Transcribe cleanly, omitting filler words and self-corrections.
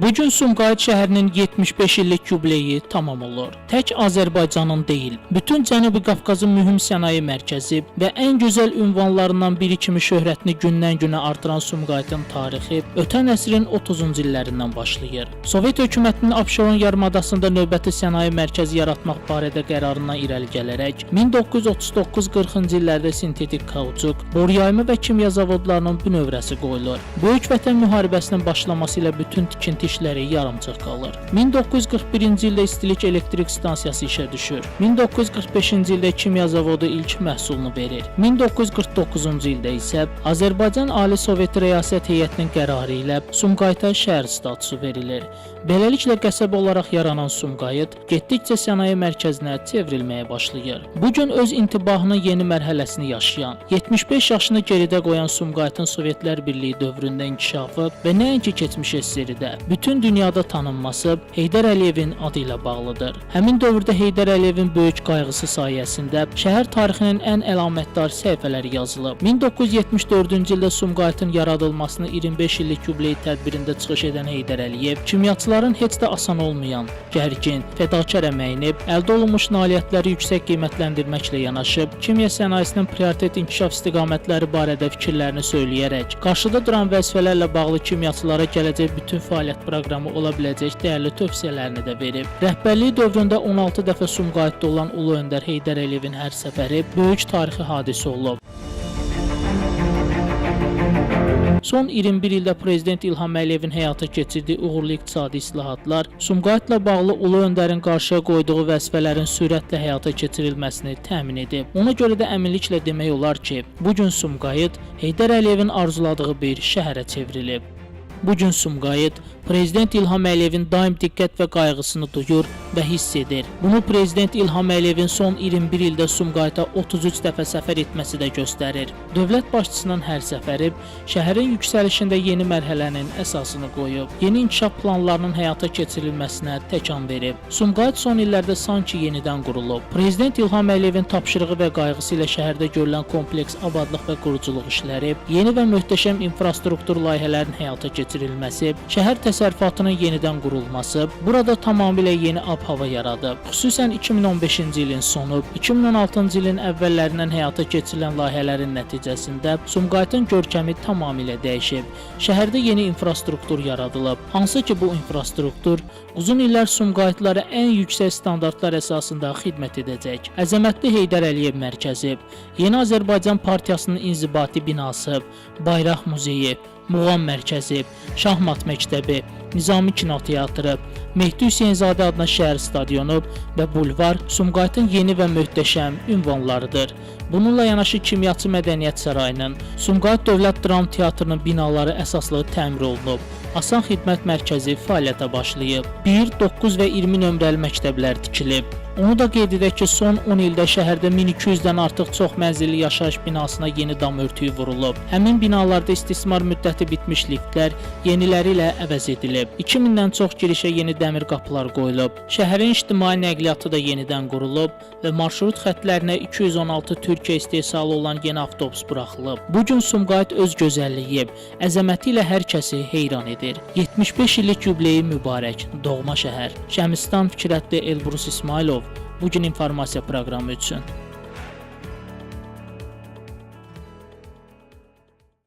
Bu gün Sumqayıt şəhərinin 75 illik yubileyi tamam olur. Tək Azərbaycanın deyil, bütün Cənubi Qafqazın mühüm sənaye mərkəzi və ən gözəl ünvanlarından biri kimi şöhrətini gündən-günə artıran Sumqayıtın tarixi ötən əsrin 30-cu illərindən başlayır. Sovet hökumətinin Abşeron yarımadasında növbəti sənaye mərkəzi yaratmaq barədə qərarından irəli gələrək 1939-40-cı illərdə sintetik kauçuk, boryayma və kimya zavodlarının bünövrəsi qoyulur. Böyük Vətən müharibəsinin başlaması ilə bütün tikinti işləri yarımçıq qalır. 1941-ci ildə istilik elektrik stansiyası işə düşür. 1945-ci ildə kimya zavodu ilk məhsulunu verir. 1949-cu ildə isə Azərbaycan Ali Sovet Rəyasət Heyətinin qərarı ilə Sumqayıta şəhər statusu verilir. Beləliklə qəsəbə olaraq yaranan Sumqayıt getdikcə sənaye mərkəzinə çevrilməyə başlayır. Bu gün öz intibahının yeni mərhələsini yaşayan, 75 yaşını geridə qoyan Sumqayıtın Sovetlər Birliyi dövründə inkişafı və nəinki keçmiş SSR-də bütün dünyada tanınması Heydər Əliyevin adı ilə bağlıdır. Həmin dövrdə Heydər Əliyevin böyük qayğısı sayəsində şəhər tarixinin ən əlamətdar səhifələri yazılıb. 1974-cü ildə Sumqayıtın yaradılmasını 25 illik yubiley tədbirində çıxış edən Heydər Əliyev kimyaçıların heç də asan olmayan, gərgin, fədakar əməyini əldə olunmuş nailiyyətləri yüksək qiymətləndirməklə yanaşı, kimya sənayesinin prioritet inkişaf istiqamətləri barədə fikirlərini söyləyərək, qarşıda duran vəzifələrlə bağlı kimyaçılara gələcək bütün fəaliyyət proqramı ola biləcək dəyərli tövsiyələrini də verib. Rəhbərliyi dövründə 16 dəfə Sumqayıtda olan Ulu Öndər Heydər Əliyevin hər səfəri böyük tarixi hadisə olub. Son 21 ildə Prezident İlham Əliyevin həyata keçirdiyi uğurlu iqtisadi islahatlar Sumqayıtla bağlı Ulu Öndərin qarşıya qoyduğu vəzifələrin sürətlə həyata keçirilməsini təmin edib. Ona görə də əminliklə demək olar ki, bu gün Sumqayıt Heydər Əliyevin arzuladığı bir şəhərə çevrilib. Bu gün Sumqayıt Prezident İlham Əliyevin daim diqqət və qayğısını duyur və hiss edir. Bunu Prezident İlham Əliyevin son 21 ildə Sumqayıta 33 dəfə səfər etməsi də göstərir. Dövlət başçısının hər səfəri şəhərin yüksəlişində yeni mərhələnin əsasını qoyub, yeni inkişaf planlarının həyata keçirilməsinə təkan verib. Sumqayıt son illərdə sanki yenidən qurulub. Prezident İlham Əliyevin tapşırığı və qayğısı ilə şəhərdə görülən kompleks abadlıq və quruculuq işləri, yeni və möhtəşəm infrastruktur layihələrinin həyata keçirilməsi, şəhər təsərrüfatının yenidən qurulması, burada tamamilə yeni ab-hava yaradıb. Xüsusən 2015-ci ilin sonu, 2016-cı ilin əvvəllərindən həyata keçirilən layihələrin nəticəsində Sumqayıtın görkəmi tamamilə dəyişib. Şəhərdə yeni infrastruktur yaradılıb. Hansı ki, bu infrastruktur uzun illər Sumqayıtlara ən yüksək standartlar əsasında xidmət edəcək. Əzəmətli Heydər Əliyev mərkəzi, Yeni Azərbaycan Partiyasının inzibati binası, Bayraq muzeyi, Muğam mərkəzi, Şahmat məktəbi, Nizami kinoteatrı, Mehdi Hüseynzadə adına şəhər stadionu və bulvar Sumqayıtın yeni və möhtəşəm ünvanlarıdır. Bununla yanaşı Kimyaçı Mədəniyyət Sarayının, Sumqayıt Dövlət Dram Teatrının binaları əsaslı təmir olunub. Asan Xidmət Mərkəzi fəaliyyətə başlayıb. 1, 9 və 20 nömrəli məktəblər tikilib. Onu da qeyd edək ki, son 10 ildə şəhərdə 1200-dən artıq çox mənzilli yaşayış binasına yeni dam örtüyü vurulub. Həmin binalarda istismar müddəti bitmiş liftlər yeniləri ilə əvəz edilib. 2000-dən çox girişə yeni dəmir qapılar qoyulub. Şəhərin ictimai nəqliyyatı da yenidən qurulub və marşrut xəttlərinə 216 Türkiyə istehsalı olan yeni avtobus buraxılıb. Bu gün Sumqayıt öz gözəlliyi, əzəməti ilə hər kəsi heyran edir. 75 illik yubileyi mübarək, doğma şəhər. Şəmistan Fikrətli Elbrus İsmailov, Bugün informasiya proqramı üçün.